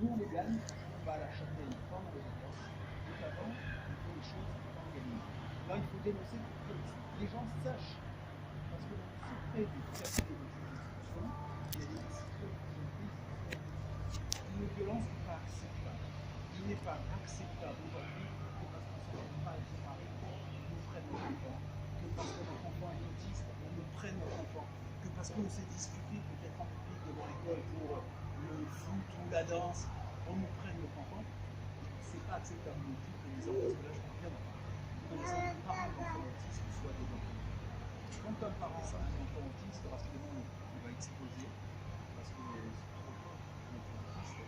nous on les gagne, on va à la châtaigne pendant les audiences, donc avant, on fait les choses avant de gagner. Là, il faut dénoncer pour que les gens sachent, parce que dans le secret des libertés de justice, il y a des décisions qui sont prises. Une violence n'est pas acceptable. Il n'est pas acceptable aujourd'hui que parce qu'on ne se pas séparer, on nous prenne notre enfant, que parce que notre enfant est autiste, on nous prenne notre enfant, que parce qu'on s'est disputé peut-être en public devant l'école pour le foot ou la danse, on nous prenne notre enfant. C'est pas acceptable non plus que les enfants, parce que là je comprends bien, que les parents d'enfants autistes soient des enfants. Quand un parent a un enfant autiste, rapidement il va exploser, parce que c'est trop fort, un enfant autiste.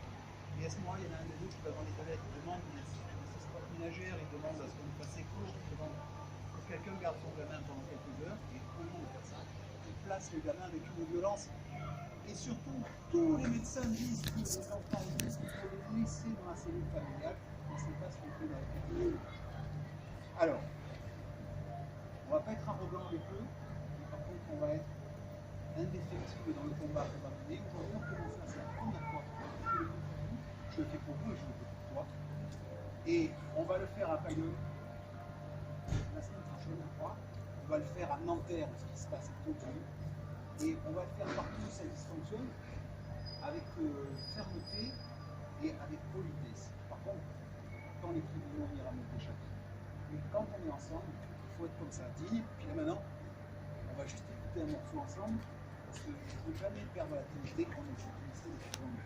Et à ce moment-là, il y en a un des deux qui va dans les toilettes, il demande une assistante ménagère, il demande à ce qu'on lui fasse ses cours, il demande que quelqu'un garde son gamin pendant quelques heures, et au lieu de faire ça, il place le gamin avec une violence. Et surtout, tous les médecins disent que les enfants autistes, il faut les laisser dans la cellule familiale, on ne sait pas ce qu'on fait dans la famille. Alors, on ne va pas être arrogant avec eux, mais par contre, on va être indéfectible dans le combat qu'on va mener. Aujourd'hui, on commence à se prendre à quoi je le fais pour vous et je le fais pour toi. Et on va le faire à Bayonne la semaine prochaine, je crois. On va le faire à Nanterre, ce qui se passe est continu. Et on va le faire partout où ça dysfonctionne, avec fermeté et avec politesse. Par contre, quand les tribunaux viennent à mettre des chapitres, mais quand on est ensemble, il faut être comme ça, digne. Puis là maintenant, on va juste écouter un morceau ensemble, parce que je ne veux jamais perdre la dès qu'on est sécurisé des problèmes.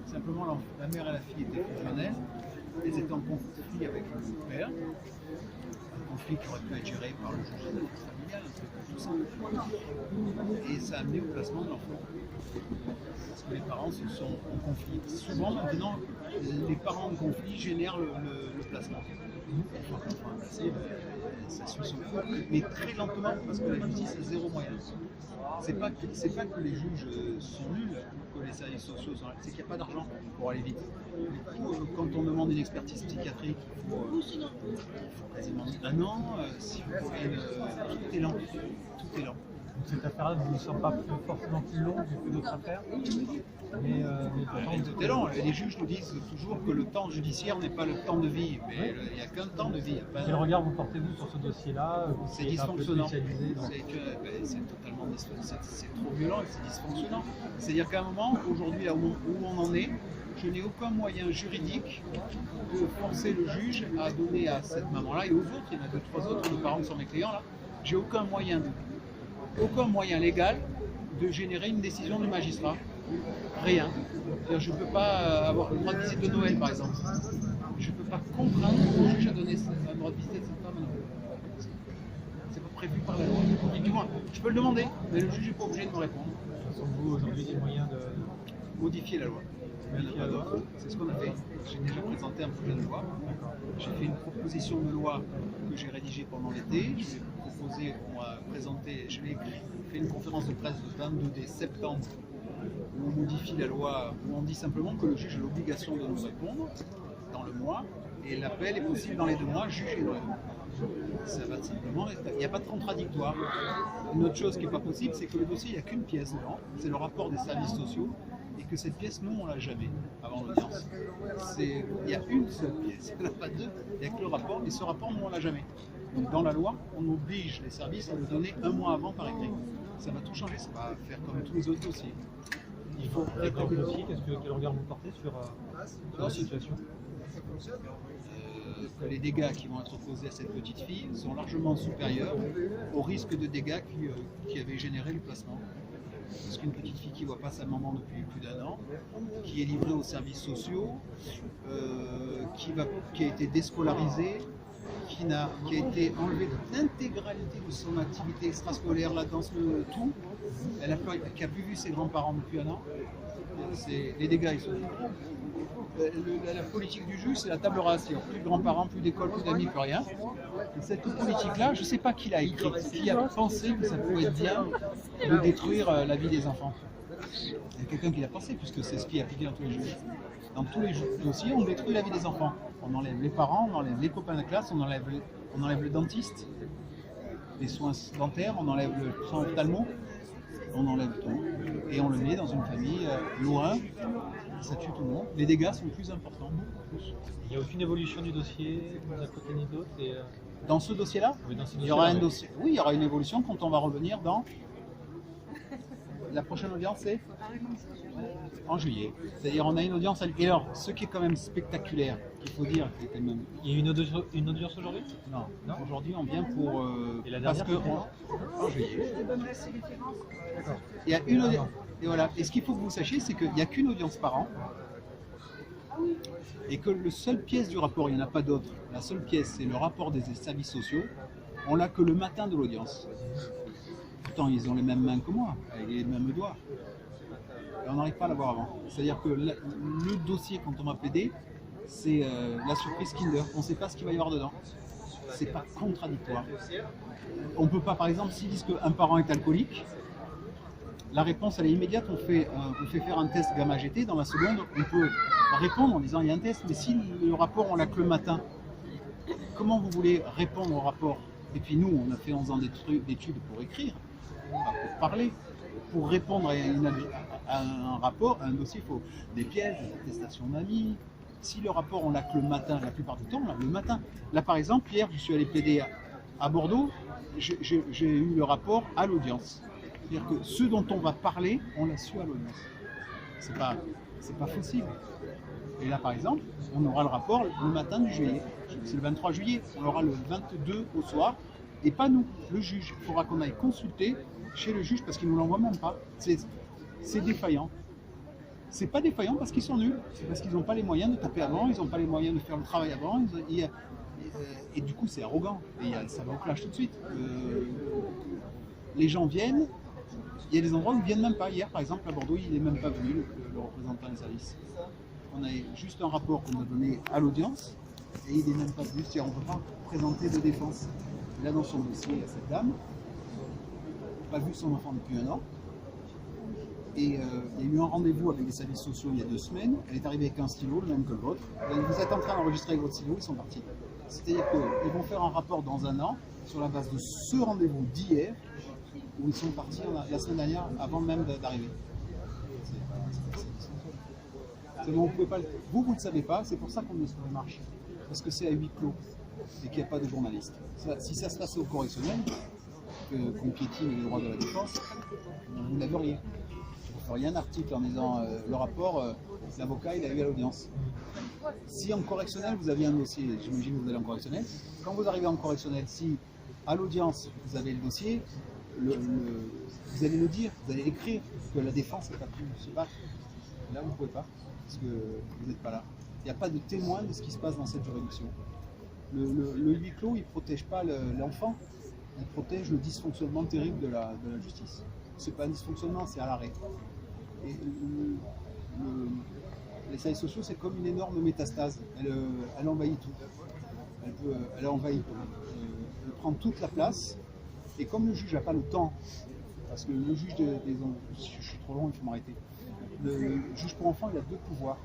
Simplement, la mère et la fille étaient fusionnelles, elles étaient en conflit avec le père, un conflit qui aurait pu être géré par le juge des affaires familiales, un truc tout simple. Et ça a amené au placement de l'enfant. Parce que les parents se sont en conflit. Souvent, maintenant, les parents en conflit génèrent le placement. Enfin, placer, ça suit son cours, mais très lentement, parce que la justice a zéro moyen. C'est pas que les juges sont nuls, que les services sociaux sont nuls, c'est qu'il n'y a pas d'argent pour aller vite. Du coup, quand on demande une expertise psychiatrique, il faut quasiment un an, si vous voulez, tout est lent. Tout est lent. Donc cette affaire-là ne semble pas forcément plus longue que d'autres affaires, mais pourtant... Tout est lent. Les juges nous disent toujours que le temps judiciaire n'est pas le temps de vie, mais il n'y a qu'un temps de vie. Quel regard vous portez-vous sur ce dossier-là? C'est dysfonctionnant. C'est totalement c'est trop violent et c'est dysfonctionnant. C'est-à-dire qu'à un moment, aujourd'hui, là où on en est, je n'ai aucun moyen juridique de forcer le juge à donner à cette maman-là et aux autres, il y en a 2-3 autres, les parents qui sont mes clients là, j'ai aucun moyen légal de générer une décision du magistrat. Rien. Je ne peux pas avoir le droit de visite de Noël, par exemple. Je ne peux pas contraindre le juge à donner un droit de visite de cette femme à Noël. C'est pas prévu par la loi. Et du moins, je peux le demander, mais le juge n'est pas obligé de me répondre. Sont vous aujourd'hui des moyens de modifier la loi? C'est ce qu'on a fait. J'ai déjà présenté un projet de loi. J'ai fait une proposition de loi que j'ai rédigée pendant l'été. Je l'ai proposé, on a présenté, je l'ai fait une conférence de presse le 22 septembre où on modifie la loi, où on dit simplement que le juge a l'obligation de nous répondre dans le mois Et l'appel est possible dans les 2 mois, jugé dans les 2 mois. Ça va simplement, il n'y a pas de contradictoire. Une autre chose qui n'est pas possible, c'est que le dossier, il n'y a qu'une pièce dedans, c'est le rapport des services sociaux, et que cette pièce, nous, on ne l'a jamais avant l'audience. Il y a une seule pièce, il n'y en a pas deux, il n'y a que le rapport, et ce rapport, nous, on ne l'a jamais. Donc dans la loi, on oblige les services à le donner 1 mois avant par écrit. Ça va tout changer, ça va faire comme tous les autres dossiers. Il faut d'accord aussi, quel regard vous portez sur la situation? Que les dégâts qui vont être causés à cette petite fille sont largement supérieurs au risque de dégâts qui avaient généré le placement. Parce qu'une petite fille qui ne voit pas sa maman depuis plus d'1 an, qui est livrée aux services sociaux, qui a été déscolarisée, qui a été enlevée de l'intégralité de son activité extrascolaire, la danse, le tout, qui n'a plus vu ses grands-parents depuis 1 an, les dégâts ils sont gros. La politique du juge, c'est la table rase. Il n'y a plus de grands-parents, plus d'école, plus d'amis, plus rien. Et cette politique-là, je ne sais pas qui l'a écrite, qui a pensé que ça pouvait être bien de détruire la vie des enfants. Il y a quelqu'un qui l'a pensé, puisque c'est ce qui est appliqué dans tous les juges. Dans tous les dossiers, on détruit la vie des enfants. On enlève les parents, on enlève les copains de classe, on enlève le dentiste, les soins dentaires, on enlève le soin ophtalmo, on enlève tout. Et on le met dans une famille loin. Ça tue tout le monde. Les dégâts sont plus importants, beaucoup plus. Il n'y a aucune évolution du dossier d'un côté ni de l'autre Dans ce dossier-là, oui, dans ce il y aura un dossier. Oui, il y aura une évolution quand on va revenir dans. La prochaine audience, c'est en juillet. C'est-à-dire, on a une audience. Et alors, ce qui est quand même spectaculaire, qu'il faut dire, c'est quand même. Il y a une audience aujourd'hui? Non. Aujourd'hui, on vient pour. Et la dernière, en juillet. D'accord. Il y a une audience. Et voilà. Et ce qu'il faut que vous sachiez, c'est qu'il n'y a qu'une audience par an. Et que la seule pièce du rapport, il n'y en a pas d'autre. La seule pièce, c'est le rapport des services sociaux. On l'a que le matin de l'audience. Pourtant, ils ont les mêmes mains que moi, avec les mêmes doigts. Et on n'arrive pas à l'avoir avant. C'est-à-dire que le dossier, quand on m'a plaidé, c'est la surprise Kinder. On ne sait pas ce qu'il va y avoir dedans. C'est pas contradictoire. On ne peut pas, par exemple, s'ils disent qu'un parent est alcoolique, la réponse elle est immédiate, on fait faire un test gamma-GT, dans la seconde on peut répondre en disant il y a un test, mais si le rapport on l'a que le matin, comment vous voulez répondre au rapport? Et puis nous on a fait 11 ans d'études pour écrire, pour parler, pour répondre à un rapport, à un dossier, il faut des pièces, des attestations d'amis. Si le rapport on l'a que le matin, la plupart du temps on l'a le matin. Là par exemple, hier je suis allé plaider à Bordeaux, j'ai eu le rapport à l'audience. C'est-à-dire que ce dont on va parler, on l'a su à l'audience. C'est pas possible. Et là, par exemple, on aura le rapport le matin du juillet. C'est le 23 juillet. On l'aura le 22 au soir. Et pas nous, le juge. Il faudra qu'on aille consulter chez le juge parce qu'il ne nous l'envoie même pas. C'est défaillant. C'est pas défaillant parce qu'ils sont nuls. C'est parce qu'ils n'ont pas les moyens de taper avant, ils n'ont pas les moyens de faire le travail avant. Et du coup, c'est arrogant. Et ça va au clash tout de suite. Les gens viennent. Il y a des endroits où ils ne viennent même pas. Hier, par exemple, à Bordeaux, il n'est même pas venu, le représentant des services. On a juste un rapport qu'on a donné à l'audience et il n'est même pas venu. On ne peut pas présenter de défense. Là, dans son dossier, il y a cette dame, pas vu son enfant depuis 1 an. Et il y a eu un rendez-vous avec les services sociaux il y a 2 semaines. Elle est arrivée avec un stylo, le même que le vôtre. Vous êtes en train d'enregistrer avec votre stylo, ils sont partis. C'est-à-dire qu'ils vont faire un rapport dans 1 an sur la base de ce rendez-vous d'hier, où ils sont partis la semaine dernière, avant même d'arriver. Bon, vous ne le savez pas, c'est pour ça qu'on est sur les marches. Parce que c'est à huis clos et qu'il n'y a pas de journalistes. Si ça se passait au correctionnel, qu'on piétine les droits de la défense, vous n'avez vous feriez un article en disant le rapport, l'avocat il a eu à l'audience. Si en correctionnel vous aviez un dossier, j'imagine que vous allez en correctionnel, quand vous arrivez en correctionnel, si à l'audience vous avez le dossier, vous allez le dire, vous allez écrire que la défense n'a pas pu se battre. Là, vous ne pouvez pas, parce que vous n'êtes pas là. Il n'y a pas de témoin de ce qui se passe dans cette juridiction. Le huis clos, il ne protège pas l'enfant, il protège le dysfonctionnement terrible de la justice. Ce n'est pas un dysfonctionnement, c'est à l'arrêt. Et les services sociaux, c'est comme une énorme métastase. Elle envahit tout. Elle envahit tout. Elle prend toute la place. Et comme le juge n'a pas le temps, parce que le juge je suis trop long, il faut m'arrêter. Le juge pour enfants, il a 2 pouvoirs.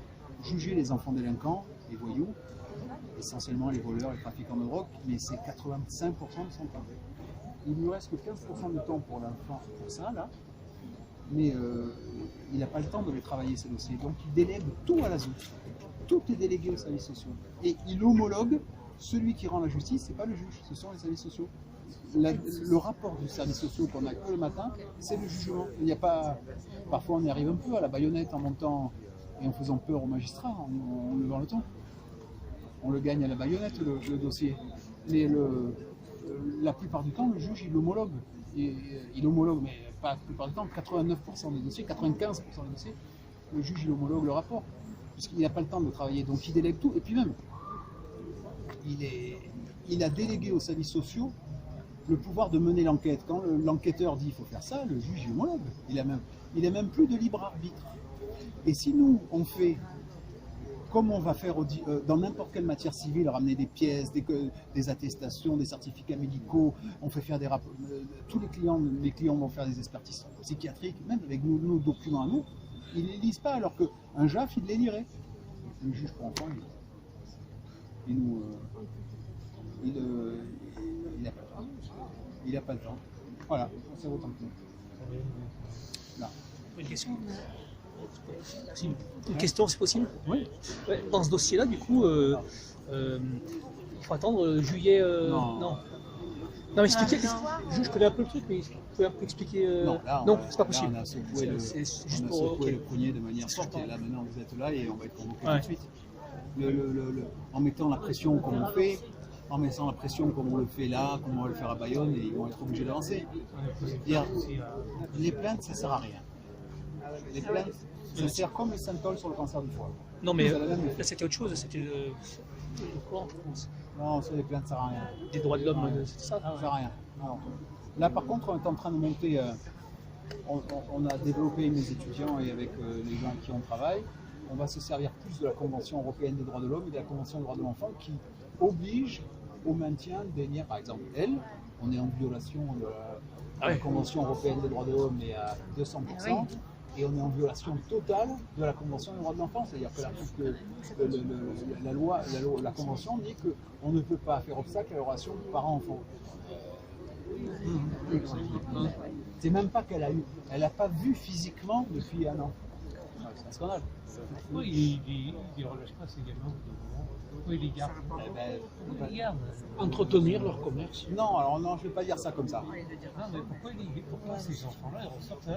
juger les enfants délinquants, les voyous, essentiellement les voleurs, les trafiquants de drogue, mais c'est 85% de son temps. Il lui reste que 15% de temps pour l'enfant, pour ça, là, mais il n'a pas le temps de les travailler, ces dossiers. Donc il délègue tout à la ZOU. Tout est délégué aux services sociaux. Et il homologue celui qui rend la justice, ce n'est pas le juge, ce sont les services sociaux. Le rapport du service social qu'on a que le matin, c'est le jugement. Il n'y a pas. Parfois, on y arrive un peu à la baïonnette en montant et en faisant peur au magistrat, en levant le ton. On le gagne à la baïonnette, le dossier. Mais la plupart du temps, le juge, il homologue. Il homologue, mais pas la plupart du temps, 89% des dossiers, 95% des dossiers, le juge, il homologue le rapport. Puisqu'il n'a pas le temps de travailler. Donc, il délègue tout. Et puis même, il a délégué aux services sociaux le pouvoir de mener l'enquête. Quand l'enquêteur dit qu'il faut faire ça, le juge est homologue. Il a même plus de libre arbitre. Et si nous, on fait comme on va faire dans n'importe quelle matière civile, ramener des pièces, des attestations, des certificats médicaux, on fait faire des rapports, tous les clients vont faire des expertises psychiatriques, même avec nos documents à nous, ils ne les lisent pas, alors qu'un JAF, il les lirait. Le juge pour enfants, il n'a pas le temps. Voilà, c'est autant que là. Une question Une question, c'est possible? Oui. Ouais, dans ce dossier-là, du coup, il faut attendre juillet. Non, mais expliquez. Je connais un peu le truc, mais vous pouvez un peu expliquer. Non, c'est pas possible. Là, on a secoué le poignet de manière forte. Et là, maintenant, vous êtes là et on va être convoqué tout de suite. En mettant la pression comme on fait, en mettant la pression comme on le fait là, comme on va le faire à Bayonne, et ils vont être obligés d'avancer. Les plaintes, ça ne sert à rien. Les plaintes, ça sert comme le Synthol sur le cancer du foie. Non, mais là, c'était autre chose. C'était le courant, je pense. Non, sur les plaintes, ça ne sert à rien. Des droits de l'homme, c'était ça? Ça ne sert à rien. Non. Là, par contre, on est en train de monter. On a développé mes étudiants et avec les gens qui on travaille, on va se servir plus de la Convention européenne des droits de l'homme et de la Convention des droits de l'enfant qui oblige au maintien des liens. Par exemple, on est en violation de la Convention européenne des droits de l'homme et à 200%, et on est en violation totale de la Convention des droits de l'enfant. C'est-à-dire que la Convention dit qu'on ne peut pas faire obstacle à la relation parent-enfant. C'est même pas elle n'a pas vu physiquement depuis un an. C'est un scandale. Oui, il relâche pas également. Oui, les garde. Entretenir leur commerce. Non, alors non, je ne vais pas dire ça comme ça. Non, mais pourquoi ces enfants-là ressortent